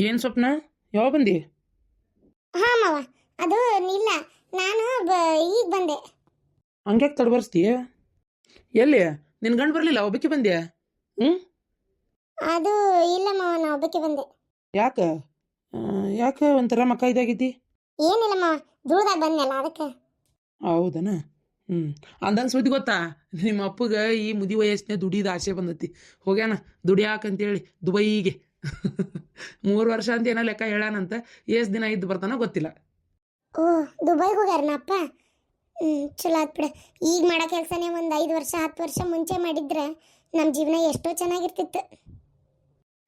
ಏನು ಸ್ವಪ್ನ ಯಾವಾಗ ಬಂದಿ? ಹಾ ಮಾವ, ಅದು ಇಲ್ಲ, ನಾನು ಈಗ ಬಂದೆ. ಹಂಗ್ಯಾಕೆ ತಡಬರ್ಸ್ತೀಯ? ಎಲ್ಲಿ ನಿನ್ನ ಗಂಡು ಬರಲಿಲ್ಲ, ಒಬ್ಬಕ್ಕೆ ಬಂದ್ಯಾ? ಹ್ಞೂ. ಅದು ಇಲ್ಲ ಮಾವ, ನಾ ಒಬ್ಬಕ್ಕೆ ಬಂದೆ. ಯಾಕೆ? ಯಾಕೆ ಒಂಥರ ಮಕ್ಕ ಇದಾಗೈತಿ? ಏನಿಲ್ಲ ಮಾವ, ಧೂಳ್ದಾಗ ಬಂದ್ನಲ್ಲ ಅದಕ್ಕೆ. ಹೌದನ? ಹ್ಞೂ. ಅಂದಂಗೆ ಸುದ್ದಿ ಗೊತ್ತಾ, ನಿಮ್ಮ ಅಪ್ಪಗೆ ಈ ಮುದಿ ವಯಸ್ಸಿನ ದುಡಿದ ಆಸೆ ಬಂದತಿ. ಹೋಗ್ಯಾನ ದುಡಿಯಾಕಂತೇಳಿ ದುಬೈಗೆ. 3 ವರ್ಷ ಅಂತ ಏನೋ ಲೆಕ್ಕ ಹೇಳಾನಂತ. ಎಷ್ಟು ದಿನ ಇದ್ದು ಬರ್ತಾನೋ ಗೊತ್ತಿಲ್ಲ. ಓ, ದುಬೈಗೆ ಹೋಗ್ಯಾರನ ಅಪ್ಪ? ಚಲೋ ಆತ್ ಬಿಡ. ಈಗ ಮಾಡೋ ಕೆಲಸನೇ ಒಂದು 5 ವರ್ಷ 10 ವರ್ಷ ಮುಂಚೆ ಮಾಡಿದ್ರೆ ನಮ್ಮ ಜೀವನ ಎಷ್ಟೋ ಚೆನ್ನಾಗಿರ್ತಿತ್ತು.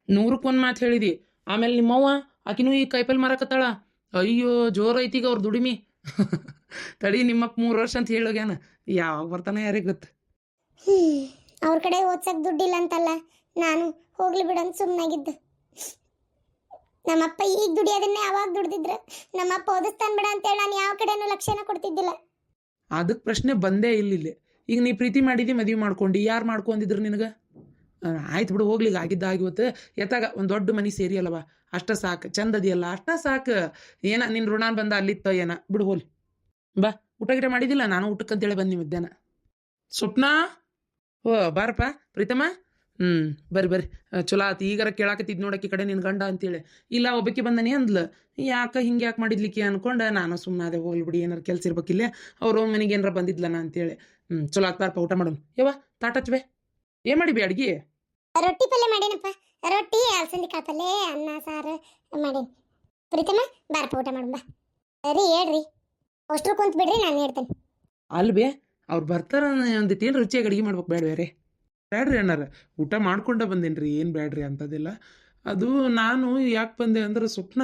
100ಕ್ಕೆ ಮಾತು ಹೇಳಿದಿ. ಆಮೇಲೆ ನಿಮ್ಮವ್ವ ಆಕಿನೂ ಈಗ ಕೈಪಲ್ ಮಾರಕತ್ತಾಳ. ಅಯ್ಯೋ ಜೋರು ಐತಿಗ ಅವ್ರ ದುಡಿಮಿ. ತಡಿ ನಿಮ್ಮಪ್ಪ 3 ವರ್ಷ ಅಂತ ಹೇಳೋಗ್ಯಾನ. ಯಾವಾಗ ಬರ್ತಾನೆ ಯಾರಿಗೆ ಗೊತ್ತು. ಅವ್ರ ಕಡೆ ಓದ್ಸಕ್ ದುಡ್ಡಿಲ್ಲ ಅಂತಲ್ಲ, ನಾನು ಹೋಗ್ಲಿ ಬಿಡಂತ ಸುಮ್ಮನಾಗಿದ್ದು. ನಮ್ಮಪ್ಪ ಈಗ ದುಡಿಯೋದನ್ನೇ ಅವಾಗ ದುಡ್ದಿದ್ರೆ ನಮ್ಮಪ್ಪ ಓದಿಸ್ತಾನೆ ಬಿಡ ಅಂತೇಳಿ ನಾನು ಯಾವ ಕಡೆನೂ ಲಕ್ಷ್ಯನ ಕೊಡ್ತಿದ್ದಿಲ್ಲ. ಅದಕ್ಕೆ ಪ್ರಶ್ನೆ ಬಂದೇ ಇಲ್ಲಿ. ಈಗ ನೀ ಪ್ರೀತಿ ಮಾಡಿದಿ, ಮದುವೆ ಮಾಡ್ಕೊಂಡು ಯಾರು ಮಾಡ್ಕೊಂಡಿದ್ರು ನಿನಗೆ? ಆಯ್ತು ಬಿಡು, ಹೋಗ್ಲಿಕ್ಕೆ ಆಗಿದ್ದ ಆಗಿವತ್ತು. ಎತ್ತಾಗ ಒಂದು ದೊಡ್ಡ ಮನೆ ಸೇರಿ ಅಲ್ಲವ, ಅಷ್ಟ ಸಾಕು. ಚಂದದಿಯಲ್ಲ, ಅಷ್ಟ ಸಾಕು. ಏನ ನಿನ್ನ ಋಣ ಬಂದ ಅಲ್ಲಿತ್ತ ಏನ, ಬಿಡು ಹೋಲಿ. ಬಾ, ಊಟ ಗಿಟ ಮಾಡಿದಿಲ್ಲ? ನಾನು ಊಟಕ್ಕಂತೇಳಿ ಬಂದಿ ಮಧ್ಯಾಹ್ನ. ಸ್ವಪ್ನ, ಓ ಬಾರಪ್ಪ ಪ್ರೀತಮ್ಮ. ಬರ್ರಿ. ಚಲೋ ಆತು, ಈಗಾರ ಕೇಳಾಕತ್ತಿದ್ ನೋಡಕ್ಕೆ ಕಡೆ ನಿನ್ನ ಗಂಡ ಅಂತೇಳಿ. ಇಲ್ಲ ಒಬ್ಬಕ್ಕೆ ಬಂದನಿ ಅಂದ್ಲು. ಯಾಕೆ ಹಿಂಗೆ ಯಾಕೆ ಮಾಡಿದ್ಲಿಕ್ಕೆ ಅನ್ಕೊಂಡು ನಾನು ಸುಮ್ಮನೆ ಅದೇ ಹೋಗ್ಲಿ ಬಿಡಿ, ಏನಾರು ಕೆಲಸ ಇರ್ಬೇಕಿಲ್ಲ, ಅವ್ರ ಮನೆಗೆ ಏನಾರ ಬಂದಿದ್ಲನ ಅಂತೇಳಿ. ಚಲೋ ಆತ್ ಬಾರಪ್ಪ, ಊಟ ಮಾಡೋಣ. ಯವ್ವ ತಾಟಚ್ಬೆ, ಏನು ಮಾಡಿಬಿ ಅಡ್ಗೆ? ರೊಟ್ಟಿ ಪಲ್ಯ ಮಾಡೇನಪ್ಪ. ರೊಟ್ಟಿ, ಅಲಸಂದಿ ಕಾಳು ಪಲ್ಯ, ಅನ್ನ ಸಾರು ಮಾಡೇನಿ. ಪ್ರೀತಮ್ಮ ಬಾರಪ್ಪ ಊಟ ಮಾಡೋಣ ಬಾ. ಸರಿ ಹೇಳ್ರಿ, ಅಷ್ಟ್ರು ಕುಂತ ಬಿಡ್ರಿ, ನಾನು ಹೇಳ್ತೇನೆ. ಅಲ್ವೇ, ಅವ್ರು ಬರ್ತಾರ ಒಂದಿಟ್ಟು ಏನು ರುಚಿಯಾಗಿ ಅಡುಗೆ ಮಾಡ್ಬೇಕು. ಬೇಡ್ರಿ ಅಣ್ಣಾರ, ಊಟ ಮಾಡ್ಕೊಂಡ ಬಂದೇನ್ರಿ, ಏನು ಬೇಡ್ರಿ ಅಂತದಿಲ್ಲ. ಅದು ನಾನು ಯಾಕೆ ಬಂದೆ ಅಂದ್ರೆ, ಸ್ವಪ್ನ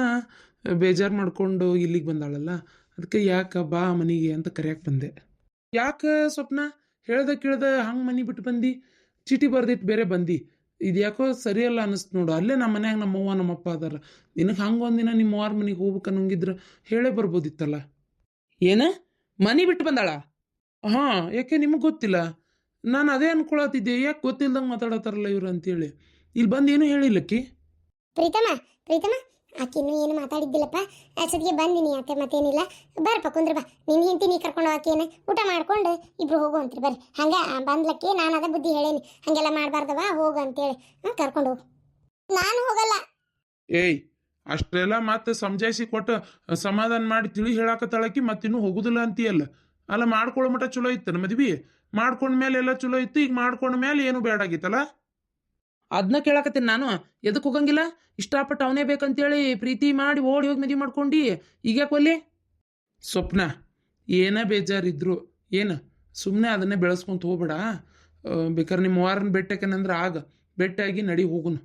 ಬೇಜಾರು ಮಾಡ್ಕೊಂಡು ಇಲ್ಲಿಗೆ ಬಂದಾಳಲ್ಲ, ಅದಕ್ಕೆ ಯಾಕೆ ಬಾ ಮನೆಗೆ ಅಂತ ಕರೆಯಕ್ಕೆ ಬಂದೆ. ಯಾಕೆ ಸ್ವಪ್ನ ಹೇಳ್ದೆ ಕೇಳ್ದೆ ಹಂಗೆ ಮನೆ ಬಿಟ್ಟು ಬಂದು ಚೀಟಿ ಬರ್ದಿಟ್ಟು ಬೇರೆ ಬಂದು? ಇದು ಯಾಕೋ ಸರಿಯಲ್ಲ ಅನ್ನಿಸ್ತು ನೋಡು. ಅಲ್ಲೇ ನಮ್ಮ ಮನ್ಯಾಗ ನಮ್ಮವ್ವ ನಮ್ಮಪ್ಪ ಅದಾರ. ನಿನಗೆ ಹಂಗೆ ಒಂದಿನ ನಿಮ್ಮ ಅವ್ರ ಮನೆಗೆ ಹೋಗ್ಬೇಕು ಅನ್ನೋಂಗಿದ್ರೆ ಹೇಳೇ ಬರ್ಬೋದಿತ್ತಲ್ಲ. ಏನ ಮನೆ ಬಿಟ್ಟು ಬಂದಾಳ? ಹಾಂ, ಯಾಕೆ ನಿಮಗೆ ಗೊತ್ತಿಲ್ಲ? ನಾನು ಅದೇ ಅನ್ಕೊಳತಿದ್ದೆ, ಯಾಕೆ ಗೊತ್ತಿಲ್ದಂಗೆ ಮಾತಾಡತ್ತಾರಲ್ಲ ಇವ್ರು ಅಂತೇಳಿ. ಇಲ್ಲಿ ಬಂದು ಏನೂ ಹೇಳಿಲ್ಲಕ್ಕಿ. ಪ್ರೀತಮ್ಮ ಆಕಿನ್ನೂ ಏನು ಮಾತಾಡಿದ್ದಿಲ್ಲಪ್ಪ. ಅಷ್ಟೊತ್ತಿಗೆ ಬಂದಿನಿ, ಯಾಕೆ ಮತ್ತೇನಿಲ್ಲ. ಬಾರಪ್ಪ ಕುಂದ್ರ ಬಾ, ನಿನ್ನ ಹೆಂಡತಿ ನೀ ಕರ್ಕೊಂಡು ಆಕೇನ ಊಟ ಮಾಡ್ಕೊಂಡು ಇಬ್ರು ಹೋಗು ಅಂತ್ರಿ. ಬರ್ರಿ, ಹಂಗೆ ಬಂದ್ಲಕ್ಕೆ ನಾನು ಅದೇ ಬುದ್ಧಿ ಹೇಳೇನಿ, ಹಂಗೆಲ್ಲ ಮಾಡಬಾರ್ದವ, ಹೋಗು ಅಂತೇಳಿ. ಕರ್ಕೊಂಡು ಹೋಗು. ನಾನು ಹೋಗಲ್ಲ. ಏಯ್, ಅಷ್ಟೆಲ್ಲ ಮತ್ತೆ ಸಮಜಾಯಿಸಿ ಕೊಟ್ಟು ಸಮಾಧಾನ ಮಾಡಿ ತಿಳಿ ಹೇಳಾಕತ್ತಾಳಕಿ, ಮತ್ತಿನ್ನೂ ಹೋಗುದಿಲ್ಲ ಅಂತೀಯಲ್ಲ. ಅಲ್ಲ, ಮಾಡ್ಕೊಳ್ಳೋ ಮಟ್ಟ ಚಲೋ ಇತ್ತನ ಮದ್ವಿ? ಮಾಡ್ಕೊಂಡ್ಮೇಲೆ ಎಲ್ಲ ಚಲೋ ಇತ್ತು, ಈಗ ಮಾಡ್ಕೊಂಡ್ಮೇಲೆ ಏನು ಬೇಡಾಗಿತ್ತಲ್ಲ? ಅದನ್ನ ಕೇಳಾಕತ್ತೀನಿ ನಾನು. ಎದಕ್ಕೆ ಹೋಗಂಗಿಲ್ಲ? ಇಷ್ಟಪಟ್ಟು ಅವನೇ ಬೇಕಂತೇಳಿ ಪ್ರೀತಿ ಮಾಡಿ ಓಡಿ ಹೋಗಿ ಮದುವೆ ಮಾಡ್ಕೊಂಡು ಈಗ ಕೊಲ್ಲಿ. ಸ್ವಪ್ನ, ಏನೇ ಬೇಜಾರಿದ್ರು ಏನು ಸುಮ್ಮನೆ ಅದನ್ನೇ ಬೆಳೆಸ್ಕೊಂತ ಹೋಗ್ಬೇಡ. ಬೇಕಾದ್ರೆ ನಿಮ್ಮ ವಾರನ ಬೆಟ್ಟಕ್ಕೇನಂದ್ರೆ ಆಗ ಬೆಟ್ಟಾಗಿ ನಡಿ ಹೋಗುನು.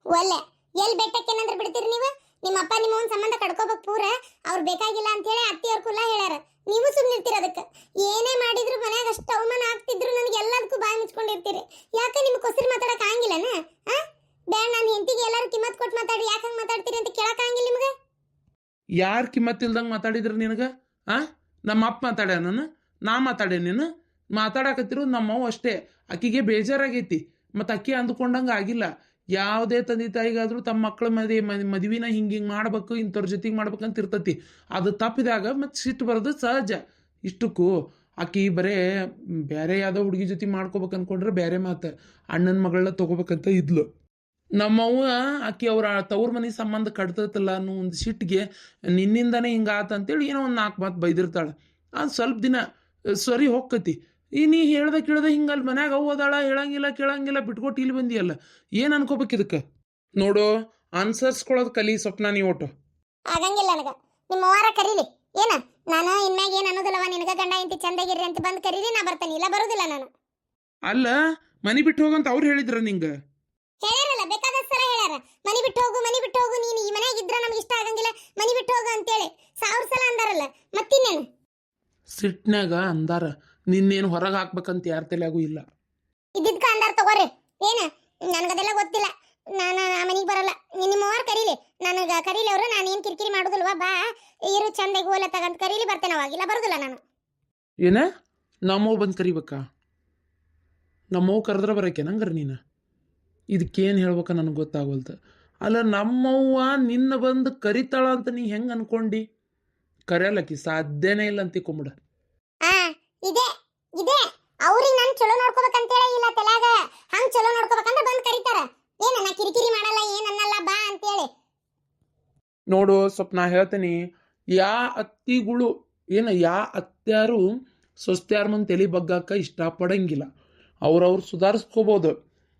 ಒಲ್ಲೆ, ಎಲ್ಲಿ ಬೆಟ್ಟಕ್ಕೇನಂದ್ರೆ ಬಿಡ್ತೀರಿ ನೀವು? ನಿಮ್ಮ ಅಪ್ಪ ನಿಮ್ಮ ಒಂದು ಸಂಬಂಧ ಕಡ್ಕೋಬೇಕು ಪೂರ. ಅವ್ರು ಬೇಕಾಗಿಲ್ಲ ಅಂತೇಳಿ ಅತ್ತಿಯವ್ರ ಕುಲ್ಲ ಹೇಳ್ಯಾರ. ನೀವು ಸುಮ್ಮನಿರ್ತೀರ ಅದಕ್ಕೆ. ಏನೇ ಮಾಡಿದ್ರು ಮನ್ಯಾಗ ಅಷ್ಟು ಅವಮಾನ ಆಗ್ತಿದ್ರು ನನಗೆ ಎಲ್ಲದಕ್ಕೂ ಬಾಯಿ ಮುಚ್ಕೊಂಡಿರ್ತೀರಿ. ಯಾಕೆ ನಿಮ್ಗೆ ಕೊಸರಿ ಮಾತಾಡಕ್ಕೆ ಆಗಿಲ್ಲನ? ಬೇಡ, ನಾನು ಹೆಂಡತಿಗೆ ಎಲ್ಲರೂ ಕಿಮ್ಮತ್ ಕೊಟ್ಟು ಮಾತಾಡಿ, ಯಾಕೆ ಹಂಗೆ ಮಾತಾಡ್ತೀರಿ ಅಂತ ಕೇಳಕ್ಕಾಗಿಲ್ಲ ನಿಮ್ಗೆ? ಯಾರು ಕಿಮ್ಮತ್ತಿಲ್ದಂಗೆ ಮಾತಾಡಿದ್ರು ನಿನಗೆ? ನಮ್ಮ ಅಪ್ಪ ಮಾತಾಡ್ಯಾನ? ನಾ ಮಾತಾಡೇ? ನೀನು ಮಾತಾಡಕತ್ತಿರೋದು ನಮ್ಮವ್ವ ಅಷ್ಟೇ. ಆಕಿಗೆ ಬೇಜಾರಾಗೈತಿ, ಮತ್ತು ಅಕ್ಕಿ ಅಂದ್ಕೊಂಡಂಗೆ ಆಗಿಲ್ಲ. ಯಾವುದೇ ತಂದೆ ತಾಯಿಗಾದ್ರೂ ತಮ್ಮ ಮಕ್ಕಳ ಮದುವಿನ ಹಿಂಗೆ ಮಾಡ್ಬೇಕು, ಇಂಥವ್ರ ಜೊತೆಗೆ ಮಾಡ್ಬೇಕಂತ ಇರ್ತತಿ. ಅದು ತಪ್ಪಿದಾಗ ಮತ್ತು ಸಿಟ್ಟು ಬರೋದು ಸಹಜ. ಇಷ್ಟಕ್ಕೂ ಆಕಿ ಬರೇ ಬೇರೆ ಯಾವುದೋ ಹುಡುಗಿ ಜೊತೆ ಮಾಡ್ಕೋಬೇಕು ಅನ್ಕೊಂಡ್ರೆ ಬೇರೆ ಮಾತು. ಅಣ್ಣನ ಮಗಳನ್ನ ತೊಗೋಬೇಕಂತ ಇದ್ಲು ನಮ್ಮವ್ವ. ಆಕಿ ಅವ್ರ ತವ್ರ ಮನೆ ಸಂಬಂಧ ಕಡ್ತೈತಲ್ಲ ಅನ್ನೋ ಒಂದು ಸಿಟ್ಟಿಗೆ ನಿನ್ನಿಂದನೇ ಹಿಂಗೆ ಆತಂತೇಳಿ ಏನೋ ಒಂದು 4 ಮಾತು ಬೈದಿರ್ತಾಳೆ. ಅದು ಸ್ವಲ್ಪ ದಿನ ಸರಿ ಹೋಗ್ಕತಿ. ನೀ ಹೇಳ್ದೆ ಕೇಳ್ದೆ ಹಿಂಗೆ ಅಲ್ಲಿ ಮನ್ಯಾಗ ಹೋದಾಳ, ಹೇಳಂಗಿಲ್ಲ ಕೇಳಂಗಿಲ್ಲ, ಬಿಟ್ಕೊಟ್ಟು ಇಲ್ಲಿ ಬಂದಿಯಲ್ಲ. ಏನು ಅನ್ಕೋಬೇಕು ಇದಕ್ಕೆ? ನೋಡು, ಅನ್ಸರ್ಸ್ಕೊಳ್ಳೋದು ಕಲಿ ಸ್ವಪ್ನ. ನೀ ಒಟ್ಟು ಆಗಂಗಿಲ್ಲ ನನಗೆ. ನಿಮ್ಮ ವಾರ ಕರೀಲಿ ಏನ, ನಾನು ಇನ್ಮ್ಯಾಗ ಏನು ಅನ್ನೋದಿಲ್ಲವ. ನಿನಗ ಗಂಡ ಇಂತಿ ಚಂದಾಗಿರ್ರಿ ಅಂತ ಬಂದು ಕರೀರಿ, ನಾ ಬರ್ತಾನೆ. ಇಲ್ಲ ಬರೋದಿಲ್ಲ ನಾನು. ಅಲ್ಲ, ಮನೆ ಬಿಟ್ಟು ಹೋಗಂತ ಅವ್ರು ಹೇಳಿದ್ರ ನಿಂಗೆ? ಹೇಳ್ಯಾರಲ್ಲ, ಬೇಕಾದಷ್ಟು ಸಲ ಹೇಳ್ಯಾರ. ಮನಿ ಬಿಟ್ಟು ಹೋಗು, ಮನಿ ಬಿಟ್ಟು ಹೋಗು, ನೀನು ಈ ಮನ್ಯಾಗ ಇದ್ರ ನಮ್ಗೆ ಇಷ್ಟ ಆಗಂಗಿಲ್ಲ, ಮನಿ ಬಿಟ್ಟು ಹೋಗು ಅಂತೇಳಿ 1000 ಸಲ ಅಂದಾರಲ್ಲ. ಮತ್ತಿನ್ನೇನು? ಸಿಟ್ನಾಗ ಅಂದಾರ. ನಿನ್ನೇನು ಹೊರಗೆ ಹಾಕ್ಬೇಕಂತ ಯಾರ ತಲೆಯಾಗೂ ಇಲ್ಲ. ಇದ್ದಿದ್ಕ ಅಂದಾರ ತಗೋರಿ. ಏನ ನನಗದೆಲ್ಲ ಗೊತ್ತಿಲ್ಲ. ನಾನು ಆ ಮನೆಗೆ ಬರಲ್ಲ. ನಿಮ್ಮ ವಾರ ಕರೀಲಿ, ನನಗೆ ಕರೀಲಿ ಅವರು. ನಾನು ಏನು ಕಿರಿಕಿರಿ ಮಾಡೋದಿಲ್ವಾ. ಬಾ ಇರು, ಚಂದಾಗಿ ಓಲೆ ತಗಂತ ಕರೀಲಿ, ಬರ್ತೇನೆ. ಅವಾಗಿಲ್ಲ ಬರೋದಿಲ್ಲ ನಾನು. ಏನ ನಮ್ಮವ್ ಬಂದು ಕರಿಬೇಕಾ? ನಮ್ಮವ್ ಕರೆದ್ರೆ ಬರೋಕೆ ನಂಗಾರ ನೀನು? ಇದಕ್ಕೇನು ಹೇಳ್ಬೇಕ ನನಗೆ ಗೊತ್ತಾಗೋಲ್ತು. ಅಲ್ಲ ನಮ್ಮವ್ವ ನಿನ್ನ ಬಂದು ಕರಿತಾಳ ಅಂತ ನೀ ಹೆಂಗೆ ಅನ್ಕೊಂಡಿ? ಕರೆಯಲ್ಲಕ್ಕಿ ಸಾಧ್ಯನೇ ಇಲ್ಲ ಅಂತ ತಿಳ್ಕೊಂಬಿಡ. ಆ ಇದೆ ಇದೆ ಅವ್ರಿಗೆ ನಾನು ಚಲೋ ನೋಡ್ಕೋಬೇಕಂತೇಳಿ ಇಲ್ಲ ತಲೆಯಾಗ. ಹಂಗ್ ಚಲೋ ನೋಡ್ಕೋಬೇಕಂದ್ರೆ ಬಂದ್ ಕರೀತಾರ. ಏನನ್ನ ಕಿರಿಕಿರಿ ಮಾಡಲ್ಲ ಏನನ್ನಲ್ಲ ಬಾ ಅಂತೇಳಿ. ನೋಡು ಸ್ವಲ್ಪ ನಾ ಹೇಳ್ತೀನಿ, ಯಾ ಅತ್ತಿಗಳು ಯಾ ಅತ್ಯಾರು ಸೊಸ್ತ್ಯಾರ ಮುಂದೆ ತಲೆ ಬಗ್ಗಾಕ ಇಷ್ಟಪಡಂಗಿಲ್ಲ. ಅವ್ರವ್ರು ಸುಧಾರಿಸ್ಕೋಬೋದು,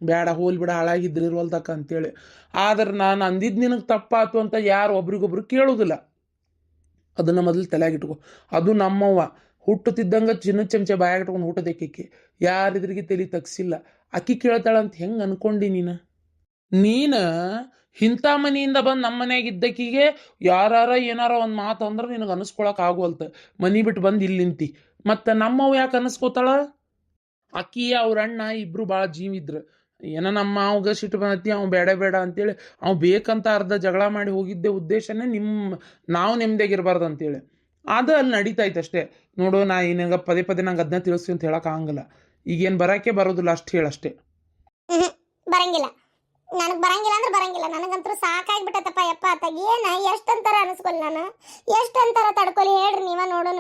ಬೇಡ ಹೋಲ್ ಬಿಡ ಹಾಳಾಗಿದ್ರಿರುವಲ್ದಕ್ಕ ಅಂತೇಳಿ. ಆದ್ರೆ ನಾನು ಅಂದಿದ್ದು ನಿನಗೆ ತಪ್ಪಾತು ಅಂತ ಯಾರು ಒಬ್ರಿಗೊಬ್ರು ಕೇಳೋದಿಲ್ಲ. ಅದನ್ನು ಮೊದಲು ತಲೆಯಾಗಿಟ್ಕೊ. ಅದು ನಮ್ಮವ್ವ ಹುಟ್ಟುತ್ತಿದ್ದಂಗೆ ಚಿನ್ನ ಚಮಚ ಬಾಯಾಗಿಟ್ಕೊಂಡು ಹುಟ್ಟದಕ್ಕೆ ಯಾರಿದ್ರಿಗೆ ತಲೆ ತಗ್ಸಿಲ್ಲ. ಅಕ್ಕಿ ಕೇಳ್ತಾಳಂತ ಹೆಂಗೆ ಅನ್ಕೊಂಡಿ ನೀನು ಇಂಥ ಮನೆಯಿಂದ ಬಂದು ನಮ್ಮ ಮನ್ಯಾಗ ಇದ್ದಕ್ಕಿಗೆ ಯಾರ ಏನಾರ ಒಂದು ಮಾತು ಅಂದ್ರೆ ನಿನಗೆ ಅನಿಸ್ಕೊಳಕ್ ಆಗೋಲ್ತ. ಮನೆ ಬಿಟ್ಟು ಬಂದು ಇಲ್ಲಿ ನಿಂತಿ. ಮತ್ತು ನಮ್ಮವ್ ಯಾಕೆ ಅನಿಸ್ಕೋತಾಳ? ಅಕ್ಕಿ ಅವ್ರ ಅಣ್ಣ ಇಬ್ರು ಭಾಳ ಜೀವಿದ್ರು. ಏನೋ ನಮ್ಮ ಅವ್ಗೆ ಸಿಟ್ಟು ಬಂದತಿ, ಅವ್ನು ಬೇಡ ಬೇಡ ಅಂತೇಳಿ ಅವ್ನು ಬೇಕಂತ ಅರ್ಧ ಜಗಳ ಮಾಡಿ ಹೋಗಿದ್ದೆ. ಉದ್ದೇಶನೇ ನಾವು ನೆಮ್ಮದಿಯಾಗಿರ್ಬಾರ್ದು ಅಂತೇಳಿ. ಅದು ಅಲ್ಲಿ ನಡೀತಾಯ್ತು ಅಷ್ಟೇ. ನೋಡು, ನಾ ನಿನಗೆ ಪದೇ ಪದೇ ನಂಗೆ ಅದನ್ನ ತಿಳಿಸಿ ಅಂತ ಹೇಳಕ್ಕೆ ಆಗಂಗಿಲ್ಲ. ಈಗೇನು ಬರೋಕ್ಕೆ ಬರೋದಿಲ್ಲ, ಅಷ್ಟು ಹೇಳಷ್ಟೇ. ಬರಂಗಿಲ್ಲ, ನನಗೆ ಬರಂಗಿಲ್ಲ ಅಂದ್ರೆ ಬರಂಗಿಲ್ಲ. ನನಗಂತೂ ಸಾಕಾಗ್ಬಿಟ್ಟತ್ತಪ್ಪ ಯಪ್ಪ. ಆತಾಗ ಏನ ಎಷ್ಟಂತಾರ ಅನಿಸ್ಕೊಲಿ, ನಾನು ಎಷ್ಟಂತಾರ ತಡ್ಕೊಲಿ ಹೇಳ್ರಿ ನೀವ ನೋಡೋಣ.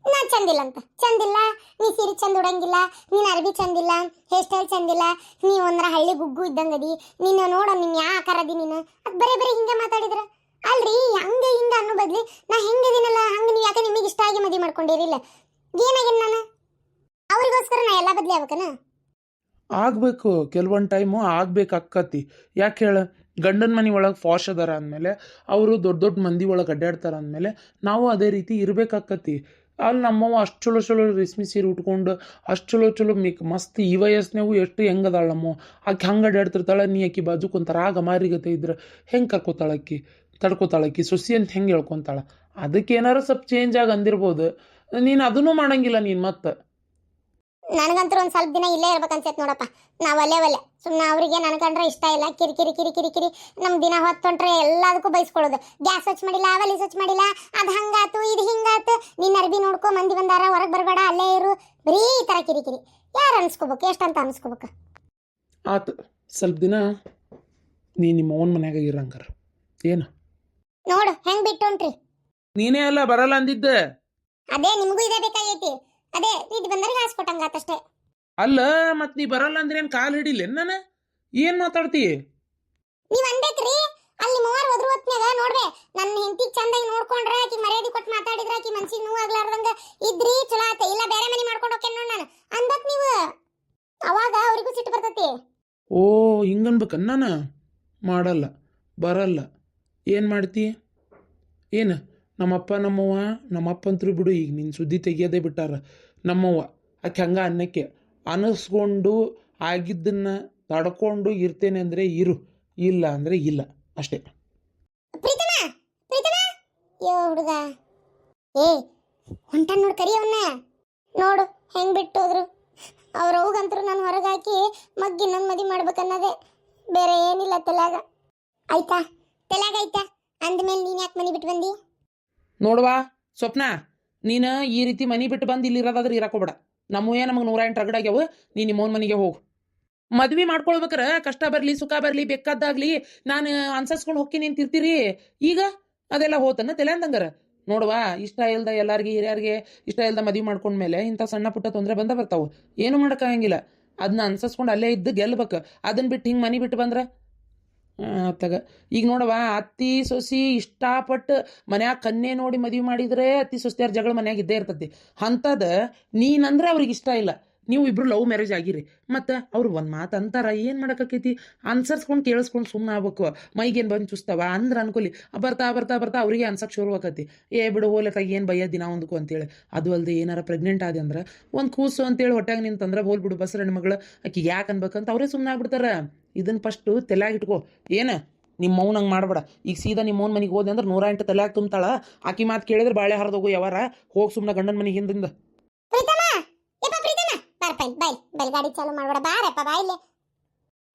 ನಾ ಚಂದಿಲ್ಲ ಅಂತ ಚಂದಿಲ್ಲ, ನೀ ಸೀರೆ ಚಂದ ಉಡಂಗಿಲ್ಲ, ನೀನು ಅರ್ಬಿ ಚಂದಿಲ್ಲ, ಹೇರ್ ಸ್ಟೈಲ್ ಚಂದಿಲ್ಲ, ನೀ ಒಂದ್ರ ಹಳ್ಳಿ ಗುಗ್ಗು ಇದ್ದಂಗದಿ, ನೀನು ನೋಡೋ ನೀನು ಯಾ ಆಕಾರದಿ ನೀನು. ಅದು ಬರೀ ಹಿಂಗೆ ಮಾತಾಡಿದ್ರ ಅಲ್ರಿ. ಹಂಗೆ ಹಿಂಗೆ ಅನ್ನೋ ಬದ್ಲಿ ನಾ ಹೆಂಗಿದ್ದೀನಲ್ಲ ಹಂಗೆ ನೀವು ಯಾಕೆ ನಿಮಗೆ ಇಷ್ಟ ಆಗಿ ಮದುವೆ ಮಾಡ್ಕೊಂಡಿರಿಲ್ಲ? ಏನಾಗಿನ್ ನಾನು ಅವ್ರಿಗೋಸ್ಕರ ನಾ ಎಲ್ಲ ಬದ್ಲಿ ಆಗ್ಬೇಕನ? ಆಗಬೇಕು, ಕೆಲವೊಂದು ಟೈಮು ಆಗ್ಬೇಕಾಕತಿ. ಯಾಕೆ ಹೇಳ, ಗಂಡನ ಮನೆ ಒಳಗೆ ಫಾಶ್ ಅದಾರ ಅಂದಮೇಲೆ ಅವರು ದೊಡ್ಡ ದೊಡ್ಡ ಮಂದಿ ಒಳಗೆ ಅಡ್ಡಾಡ್ತಾರ ಅಂದಮೇಲೆ ನಾವು ಅದೇ ರೀತಿ ಇರಬೇಕಾಕತಿ. ಅಲ್ಲಿ ನಮ್ಮವ್ವ ಅಷ್ಟು ಚಲೋ ಚಲೋ ರೇಷ್ಮೆ ಸೀರೆ ಉಟ್ಕೊಂಡು ಅಷ್ಟು ಚಲೋ ಚಲೋ ಮಸ್ತ್ ಈ ವಯಸ್ಸಿನಾಗೂ ಎಷ್ಟು ಹೆಂಗದಾಳ ನಮ್ಮವ್ವ. ಆಕೆ ಹಂಗೆ ಅಡ್ಡಾಡ್ತಿರ್ತಾಳೆ, ನೀ ಆಕಿ ಬಾಜು ಕುಂತಾರ ಆಗ ಮಾರಿಗತೆ ಇದ್ರೆ ಹೆಂಗೆ ಕರ್ಕೋತಾಳಕ್ಕಿ, ತಡ್ಕೋತಾಳಕ್ಕಿ ಸೊಸಿ ಅಂತ ಹೆಂಗೆ ಹೇಳ್ಕೊತಾಳ? ಅದಕ್ಕೆ ಏನಾರು ಸ್ವಲ್ಪ ಚೇಂಜ್ ಆಗಿ ಅಂದಿರ್ಬೋದು. ನೀನು ಅದನ್ನೂ ಮಾಡಂಗಿಲ್ಲ ನೀನು ಮತ್ತೆ. ನನಗಂತೂ ಒಂದು ಸ್ವಲ್ಪ ದಿನ ಇಲ್ಲೇ ಇರ್ಬೇಕನ್ಸೈತೆ ನೋಡಪ್ಪ. ನಾವು ಒಲೆ ಸುಮ್ಮನೆ ಅವರಿಗೆ ನನಗಂಡ್ರೆ ಇಷ್ಟ ಇಲ್ಲ. ಕಿರಿಕಿರಿ ಕಿರಿ ಕಿರಿ ಕಿರಿ ನಮ್ಮ ದಿನ ಹೊತ್ತೊಂಟ್ರೆ ಎಲ್ಲದಕ್ಕೂ ಬೈಸ್ಕೊಳ್ಳೋದು. ಗ್ಯಾಸ್ ಸ್ವಚ್ಛ ಮಾಡಿಲ್ಲ, ಒಲೆ ಸ್ವಚ್ಛ ಮಾಡಿಲ್ಲ, ಅದು ಹಂಗಾತು ಇದು ಹಿಂಗಾತು, ನೀನು ಅರ್ಬಿ ನೋಡ್ಕೊ, ಮಂದಿ ಬಂದಾರ ಹೊರಗೆ ಬರಬೇಡ, ಅಲ್ಲೇ ಇರು, ಬರೀ ಈ ಥರ ಕಿರಿಕಿರಿ. ಯಾರು ಅನ್ಸ್ಕೋಬೇಕು, ಎಷ್ಟಂತ ಅನ್ಸ್ಕೋಬೇಕು? ಆತು, ಸ್ವಲ್ಪ ದಿನ ನೀ ನಿಮ್ಮ ಓನ್ ಮನ್ಯಾಗ ಇರಂಗಾರ ಏನು ನೋಡು ಹೆಂಗೆ ಬಿಟ್ಟು ಹೊಂಟ್ರಿ. ನೀನೇ ಅಲ್ಲ ಬರಲ್ಲ ಅಂದಿದ್ದೆ. ಅದೇ ನಿಮಗೂ ಇದೇ ಬೇಕಾಗೈತಿ. ಅದೇ ಇದು ಬಂದ್ರೆ ಹಾಸ್ ಕೊಟ್ಟಂಗಾತಷ್ಟೇ. ಅಲ್ಲ ಮತ್ ನೀ ಬರಲ್ಲ ಅಂದ್ರೆ ಏನ್ ಕಾಲ್ ಹಿಡಿಲ್ಲ ನಾನು? ಏನ್ ಮಾತಾಡ್ತಿ? ನೀವ್ ಅನ್ಬೇಕ್ರಿ, ಅಲ್ಲಿ ಮೂವರು ಹೋದ್ರು ಹೊತ್ನ್ಯಾಗ ನೋಡ್ಬೆ ನನ್ನ ಹೆಂಡತಿ ಚಂದಾಗಿ ನೋಡ್ಕೊಂಡ್ರ, ಆಕಿ ಮರ್ಯಾದಿ ಕೊಟ್ಟು ಮಾತಾಡಿದ್ರ, ಆಕಿ ಮನ್ಸಿಗೆ ನೋವು ಆಗ್ಲಾರ್ದಂಗ ಇದ್ರಿ ಚಲೋ ಆತ. ಇಲ್ಲ ಬೇರೆ ಮನೆ ಮಾಡ್ಕೊಂಡು ಹೋಗ್ತೇನೆ ನೋಡ್ ನಾನು ಅಂದತ್ ನೀವು. ಅವಾಗ ಅವ್ರಿಗೂ ಸಿಟ್ಟು ಬರ್ತೈತಿ. ಓ ಹಿಂಗನ್ಬೇಕ ನಾನು ಮಾಡಲ್ಲ, ಬರಲ್ಲ. ಏನು ಮಾಡ್ತಿ? ಏನು ನಮ್ಮಪ್ಪ ನಮ್ಮವ್ವ, ನಮ್ಮಪ್ಪಂತರು ಬಿಡು, ಈಗ ನಿನ್ನ ಸುದ್ದಿ ತೆಗಿಯೋದೇ ಬಿಟ್ಟಾರ. ನಮ್ಮವ್ವ ಆಕೆ ಹಂಗ ಅನ್ನಕ್ಕೆ ಅನಿಸ್ಕೊಂಡು ಆಗಿದ್ದನ್ನು ತಡ್ಕೊಂಡು ಇರ್ತೇನೆ ಅಂದರೆ ಇರು, ಇಲ್ಲ ಅಂದರೆ ಇಲ್ಲ, ಅಷ್ಟೇ. ಪ್ರೀತಮ ಪ್ರೀತಮ ಯೋ ಹುಡುಗ, ಏ ಹೊಂಟ ನೋಡ್ ಕರಿ ಅವನ್ನ. ನೋಡು ಹೆಂಗ್ ಬಿಟ್ಟು ಹೋದ್ರು. ಅವ್ರ ಹೋಗಂತರು ನಾನು ಹೊರಗಾಕಿ ಮಗ್ಗಿ ನನ್ನ ಮದಿ ಮಾಡ್ಬೇಕನ್ನೋದೇ, ಬೇರೆ ಏನಿಲ್ಲ ತಲೆಯಾಗ. ಆಯ್ತಾ ತಲೆಯಾಗ ಆಯ್ತಾ? ಅಂದಮೇಲೆ ನೀನು ಯಾಕೆ ಮನೆ ಬಿಟ್ಟು ಬಂದಿ? ನೋಡುವಾ ಸ್ವಪ್ನ, ನೀನು ಈ ರೀತಿ ಮನೆ ಬಿಟ್ಟು ಬಂದು ಇಲ್ಲಿ ಇರೋದಾದ್ರೆ ಇರಾಕೋಬೇಡ. ನಮಗೆ ನಮಗೆ 108 ರಗಡಾಗ್ಯಾವ. ನೀನು ನಿಮ್ಮೋನ್ ಮನೆಗೆ ಹೋಗು. ಮದ್ವೆ ಮಾಡ್ಕೊಳ್ಬೇಕ್ರ ಕಷ್ಟ ಬರಲಿ ಸುಖ ಬರಲಿ ಬೇಕಾದಾಗ್ಲಿ ನಾನು ಅನ್ಸರ್ಸ್ಕೊಂಡು ಹೋಗ್ತೀನಿ ಅಂತಿರ್ತೀರಿ. ಈಗ ಅದೆಲ್ಲ ಹೋತನ್ನ ತಲೆ ಅಂದಂಗಾರ. ನೋಡುವ, ಇಷ್ಟ ಇಲ್ದ ಎಲ್ಲಾರ್ಗಿ ಹಿರಿಯರಿಗೆ ಇಷ್ಟ ಇಲ್ದ ಮದುವೆ ಮಾಡ್ಕೊಂಡ್ಮೇಲೆ ಇಂಥ ಸಣ್ಣ ಪುಟ್ಟ ತೊಂದರೆ ಬರ್ತಾವು. ಏನು ಮಾಡೋಕ್ಕಾಗಂಗಿಲ್ಲ. ಅದನ್ನ ಅನ್ಸರ್ಸ್ಕೊಂಡು ಅಲ್ಲೇ ಇದ್ದು ಗೆಲ್ಬೇಕು. ಅದನ್ನ ಬಿಟ್ಟು ಹಿಂಗೆ ಮನೆ ಬಿಟ್ಟು ಬಂದ್ರೆ ಅತ್ತಾಗ ಈಗ ನೋಡವ, ಅತ್ತಿ ಸೊಸಿ ಇಷ್ಟಪಟ್ಟು ಮನ್ಯಾಗ ಕನ್ನೆ ನೋಡಿ ಮದುವೆ ಮಾಡಿದರೆ ಅತ್ತಿ ಸೊಸ್ತಿಯಾರ ಜಗಳ ಮನ್ಯಾಗ ಇದ್ದೇ ಇರ್ತತಿ. ಅಂಥದ್ದು ನೀನಂದ್ರೆ ಅವ್ರಿಗೆ ಇಷ್ಟ ಇಲ್ಲ. ನೀವು ಇಬ್ರು ಲವ್ ಮ್ಯಾರೇಜ್ ಆಗಿರಿ, ಮತ್ತು ಅವ್ರು ಒಂದು ಮಾತು ಅಂತಾರ, ಏನು ಮಾಡೋಕ್ಕೈತಿ? ಅನ್ಸರ್ಸ್ಕೊಂಡು ಕೇಳಿಸ್ಕೊಂಡು ಸುಮ್ಮನೆ ಆಗ್ಬೇಕು. ಮೈಗೇನು ಬಂದು ಚುಸ್ತವ ಅಂದ್ರೆ ಅನ್ಕೊಲಿ. ಬರ್ತಾ ಬರ್ತಾ ಬರ್ತಾ ಅವರಿಗೆ ಅನ್ಸಕ್ಕೆ ಶುರು ಆಕತಿ. ಬಿಡು ಹೋಲಕ್ಕ ಏನು ಬಯ್ಯ ದಿನ ಒಂದಕ್ಕೂ ಅಂತೇಳಿ. ಅದು ಅಲ್ಲದೆ ಏನಾರ ಪ್ರೆಗ್ನೆಂಟ್ ಆದ ಅಂದ್ರೆ ಒಂದು ಕೂಸು ಅಂತೇಳಿ ಹೊಟ್ಯಾಗ ನಿಂತಂದ್ರೆ ಹೋಲ್ ಬಿಡು ಬಸ್ರ ಹೆಣ್ಮಗಳು ಆಕಿ ಯಾಕೆ ಅನ್ಬೇಕಂತ ಅವರೇ ಸುಮ್ಮನೆ ಆಗ್ಬಿಡ್ತಾರೆ. ಇದನ್ನು ಫಸ್ಟು ತಲೆಯಾಗಿಟ್ಕೋ. ಏನು ನಿಮ್ಮ ಮೌನಂಗೆ ಮಾಡಬೇಡ. ಈಗ ಸೀದಾ ನಿಮ್ಮ ಮೌನ ಮನೆಗೆ ಹೋದೆ ಅಂದ್ರೆ 108 ತಲೆಯಾಗಿ ತುಂಬ್ತಾಳ. ಆಕಿ ಮಾತು ಕೇಳಿದ್ರೆ ಬಾಳೆ ಹರಿದೋಗು ಯಾವಾರ. ಹೋಗಿ ಸುಮ್ಮನೆ ಗಂಡನ ಮನೆಗೆ ಹಿಂದಿಂದ. ಗಾಡಿ ಚಾಲು ಮಾಡ್ಬೇಡ, ಬಾರಪ್ಪ ಬಾಯಿಲೆ.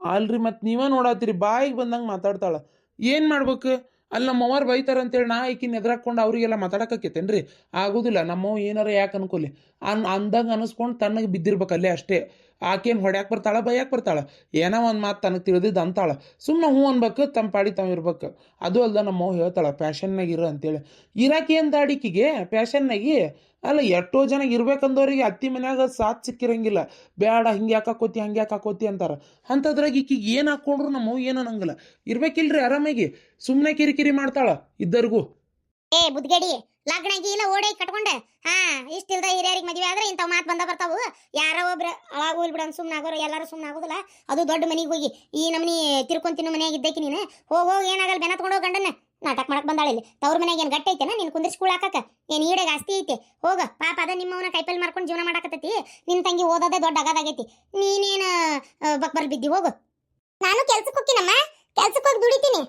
ಅಲ್ರಿ ಮತ್ತೆ ನೀವೇ ನೋಡತ್ತೀರಿ ಬಾಯಿಗೆ ಬಂದಂಗೆ ಮಾತಾಡ್ತಾಳ. ಏನು ಮಾಡ್ಬೇಕು? ಅಲ್ಲಿ ನಮ್ಮ ಅವ್ರು ಬೈತಾರ ಅಂತೇಳಿ ನಾ ಈಕಿನ ಎದುರಾಕೊಂಡು ಅವರಿಗೆಲ್ಲ ಮಾತಾಡಕತ್ತೇನ್ರಿ? ಆಗೋದಿಲ್ಲ. ನಮ್ಮವ್ ಏನಾರ ಯಾಕೆ ಅನ್ಕೊಲಿ ಅಂದಂಗೆ ಅನಿಸ್ಕೊಂಡು ತನ್ನಗೆ ಬಿದ್ದಿರ್ಬೇಕು ಅಲ್ಲೇ ಅಷ್ಟೇ. ಆಕೇನು ಹೊಡ್ಯಾಕೆ ಬರ್ತಾಳ ಬೈಯಾಕೆ ಬರ್ತಾಳ ಏನೋ ಒಂದು ಮಾತು ತನಗೆ ತಿಳಿದಿದ್ದು ಅಂತಾಳ ಸುಮ್ಮನೆ ಹ್ಞೂ ಅನ್ಬೇಕು ತಮ್ಮ ಪಾಡಿ ತಾವು ಇರ್ಬೇಕು ಅದು ಅಲ್ದ ನಮ್ಮವ್ವ ಹೇಳ್ತಾಳ ಪ್ಯಾಷನ್ನಾಗ ಇರು ಅಂತೇಳಿ ಇರಾಕೆ ಏನು ದಾಡಿಕಿಗೆ ಪ್ಯಾಷನ್ನಾಗಿ ಅಲ್ಲ ಎಷ್ಟೋ ಜನ ಇರ್ಬೇಕಂದವ್ರಿಗೆ ಅತ್ತಿ ಮನ್ಯಾಗ ಸಾಥ್ ಸಿಕ್ಕಿರಂಗಿಲ್ಲ ಬೇಡ ಹಿಂಗೆ ಯಾಕೆ ಹಾಕೋತಿ ಹಂಗೆ ಯಾಕೆ ಹಾಕೋತಿ ಅಂತಾರೆ ಅಂಥದ್ರಾಗ ಈಕಿಗೆ ಏನು ಹಾಕ್ಕೊಂಡ್ರು ನಮ್ಮವ್ವ ಏನು ಅನ್ನಂಗಿಲ್ಲ ಇರ್ಬೇಕಿಲ್ರಿ ಆರಾಮಾಗಿ ಸುಮ್ಮನೆ ಕಿರಿಕಿರಿ ಮಾಡ್ತಾಳ ಇದ್ದರಿಗೂ ಏ ಬುದ್ಗಡಿ ಲಗ್ನ ಇಲ್ಲ ಓಡೈ ಕಟ್ಕೊಂಡೆ ಹಾ ಇಷ್ಟಿಲ್ದ ಹಿರಿಯರಿಗೆ ಮದುವೆ ಆದ್ರೆ ಇಂಥವ್ ಮಾತು ಬಂದ ಬರ್ತಾವು ಯಾರೋ ಒಬ್ರು ಅಳಾಗ ಹೋಗ್ಲಿ ಬಿಡ ಸುಮ್ಮನೆ ಆಗೋರು ಎಲ್ಲರೂ ಸುಮ್ಮನೆ ಆಗೋದಿಲ್ಲ ಅದು ದೊಡ್ಡ ಮನೆಗೆ ಹೋಗಿ ಈ ನಮ್ಮನಿ ತಿರ್ಕೊಂತಿನ ಮನೆಯಾಗ ಇದ್ದಕ್ಕೆ ನೀನು ಹೋಗಿ ಏನಾಗಲ್ಲ ಬೆನ ತಗೊಂಡೋಗಿ ಗಂಡನ್ನ ನಾಟಕ ಮಾಡಕ್ ಬಂದಾಳ ಇಲ್ಲಿ ತವ್ರ ಮನೆಗೆ ಏನು ಗಟ್ಟಿ ಐತೆನ ನೀನು ಕುಂದಿರ್ಸಿ ಕೂಳ ಹಾಕಕ್ಕ ಏನು ಈಡೆಗೆ ಆಸ್ತಿ ಐತೆ ಹೋಗ ಪಾಪ ಅದ ನಿಮ್ಮವನ ಕೈಪಲ್ಲಿ ಮಾಡ್ಕೊಂಡು ಜೀವನ ಮಾಡಕತ್ತೈತಿ ನಿನ್ನ ತಂಗಿ ಓದೋದೇ ದೊಡ್ಡ ಅಗಾದಾಗೈತಿ ನೀನೇನು ಬಕ್ಬರ್ ಬಿದ್ದಿ ಹೋಗು ನಾನು ಕೆಲ್ಸಕ್ಕೆ ಹೋಗ್ತೀನಮ್ಮ ಕೆಲ್ಸಕ್ಕೆ ಹೋಗಿ ದುಡಿತೀನಿ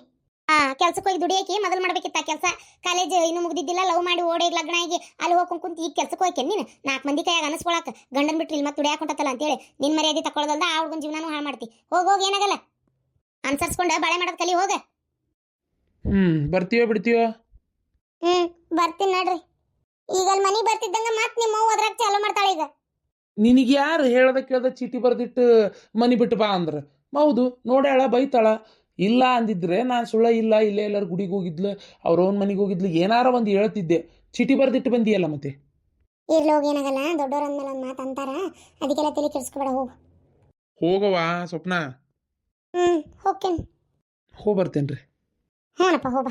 ಕೆಲ್ಸಕ್ಕೆ ಹೋಗಿ ದುಡಿಯಕ್ಕೆ ಮೊದಲು ಮಾಡ್ಬೇಕಿತ್ತ ಕೆಲಸ ಕಾಲೇಜ್ ಇನ್ನೂ ಮುಗ್ದಿದ್ದಿಲ್ಲ ಲವ್ ಮಾಡಿ ಓಡೋಗಿ ಲಗ್ನ ಆಗಿ ಅಲ್ಲಿ ಹೋಗ್ಕೊಂಡು ಕುಂತು ಈಗ ಕೆಲ್ಸಕ್ಕೆ ಹೋಗ್ಕೆ ನೀನು 4 ಮಂದಿ ಕೈಯಾಗ ಅನಸ್ಕೊಳಕ್ಕೆ ಗಂಡನ್ ಬಿಟ್ರಿ ಇಲ್ಲಿ ಮತ್ತೆ ದುಡಿಯಾಕೊಂಟತ್ತಲ್ಲ ಅಂತೇಳಿ ನಿನ್ನ ಮರ್ಯಾದೆ ತಕೊಳ್ಳೋದಲ್ದ ಆ ಹುಡುಗನ ಜೀವನನೂ ಹಾಳು ಮಾಡ್ತಿ ಹೋಗಿ ಏನಾಗಲ್ಲ ಅನ್ಸರ್ಸ್ಕೊಂಡ ಬಾಳೆ ಮಾಡೋದು ಕಲಿ ಹೋಗ ಬರ್ತೀವೋ ಬಿಡ್ತೀವೋ ಬರ್ತೀನಿ ನೋಡ್ರಿ ಈಗ ಅಲ್ಲಿ ಮನೆಗೆ ಬರ್ತಿದ್ದಂಗ ಮತ್ತೆ ನಿಮ್ಮ ಅವ್ವ ಅದ್ರಾಗ ಚಾಲು ಮಾಡ್ತಾಳೆ ಈಗ ನಿನಗೆ ಯಾರು ಹೇಳ್ದ ಕೇಳ್ದ ಚೀಟಿ ಬರ್ದಿಟ್ಟು ಮನಿ ಬಿಟ್ಟು ಬಾ ಅಂದ್ರೆ ಹೌದು ನೋಡ್ಯಾಳ ಬೈತಾಳ ಇಲ್ಲ ಅಂದಿದ್ರೆ ನಾನು ಸುಳ್ಳ ಇಲ್ಲ ಇಲ್ಲೇ ಎಲ್ಲರೂ ಗುಡಿಗೆ ಹೋಗಿದ್ಲು ಅವ್ರ ಓನ್ ಮನೆಗೆ ಹೋಗಿದ್ಲು ಏನಾರ ಒಂದು ಹೇಳ್ತಿದ್ದೆ ಚೀಟಿ ಬರ್ದಿಟ್ಟು ಬಂದಿಯಲ್ಲ ಮತ್ತೆ ಇರ್ಲಿ ಹೋಗಿ ಏನಾಗಲ್ಲ ದೊಡ್ಡವ್ರ ಅಂದ್ಮೇಲೆ ಒಂದು ಮಾತು ಅಂತಾರ ಅದಕ್ಕೆಲ್ಲ ತಲೆ ಕೆಡಿಸ್ಕೊಬೇಡ ಹೋಗು ಹೋಗವಾ ಸ್ವಪ್ನ ಹೋಗ್ತೇನೆ ಹೋಗಿ ಬರ್ತೇನ್ರಿ ಹ್ಞೂನಪ್ಪ ಹೋಗ